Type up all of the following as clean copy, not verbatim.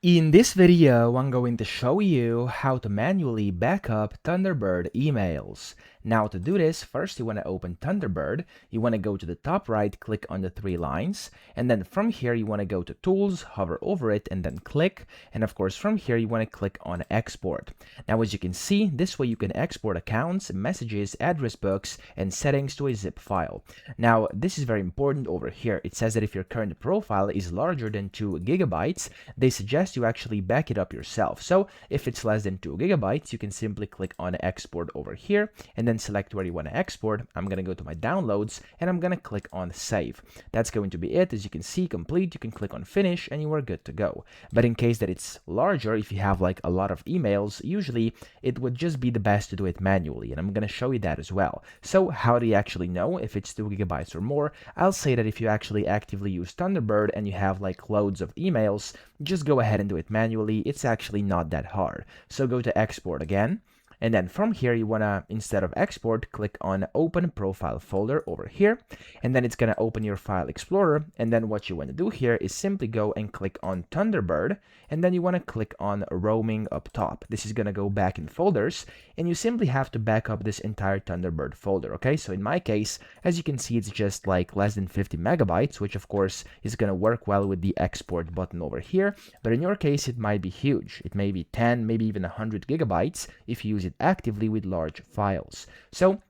In this video, I'm going to show you how to manually backup Thunderbird emails. Now to do this, first you want to open Thunderbird, you want to go to the top right, click on the three lines, and then from here you want to go to Tools, hover over it, and then click, and of course from here you want to click on Export. Now as you can see, this way you can export accounts, messages, address books, and settings to a zip file. Now this is very important over here. It says that if your current profile is larger than 2 gigabytes, they suggest you actually back it up yourself. So if it's less than 2 gigabytes, you can simply click on export over here and then select where you want to export. I'm going to go to my downloads and I'm going to click on save. That's going to be it. As you can see, complete. You can click on finish and you are good to go. But in case that it's larger, if you have like a lot of emails, usually it would just be the best to do it manually, and I'm going to show you that as well. So how do you actually know if it's 2 gigabytes or more? I'll say that if you actually actively use Thunderbird and you have like loads of emails, just go ahead and do it manually. It's actually not that hard. So go to export again. And then from here, you want to, instead of export, click on open profile folder over here. And then it's going to open your file explorer. And then what you want to do here is simply go and click on Thunderbird. And then you want to click on roaming up top. This is going to go back in folders. And you simply have to back up this entire Thunderbird folder. Okay, so in my case, as you can see, it's just like less than 50 megabytes, which of course is going to work well with the export button over here. But in your case, it might be huge. It may be 10, maybe even 100 gigabytes if you use it actively with large files. So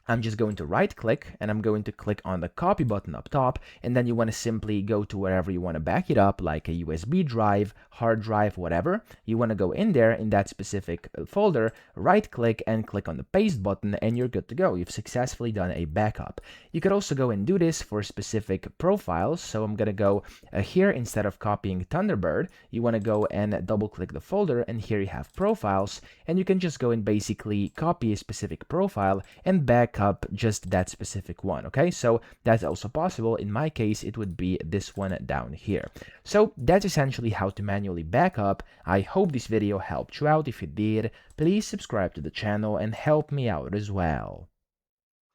I'm just going to right click and I'm going to click on the copy button up top, and then you want to simply go to wherever you want to back it up, like a USB drive, hard drive, whatever. You want to go in there in that specific folder, right click and click on the paste button, and you're good to go. You've successfully done a backup. You could also go and do this for specific profiles. So I'm going to go here, instead of copying Thunderbird, you want to go and double click the folder, and here you have profiles, and you can just go and basically copy a specific profile and back up just that specific one. Okay, so that's also possible. In my case, it would be this one down here. So that's essentially how to manually back up. I hope this video helped you out. If it did, please subscribe to the channel and help me out as well.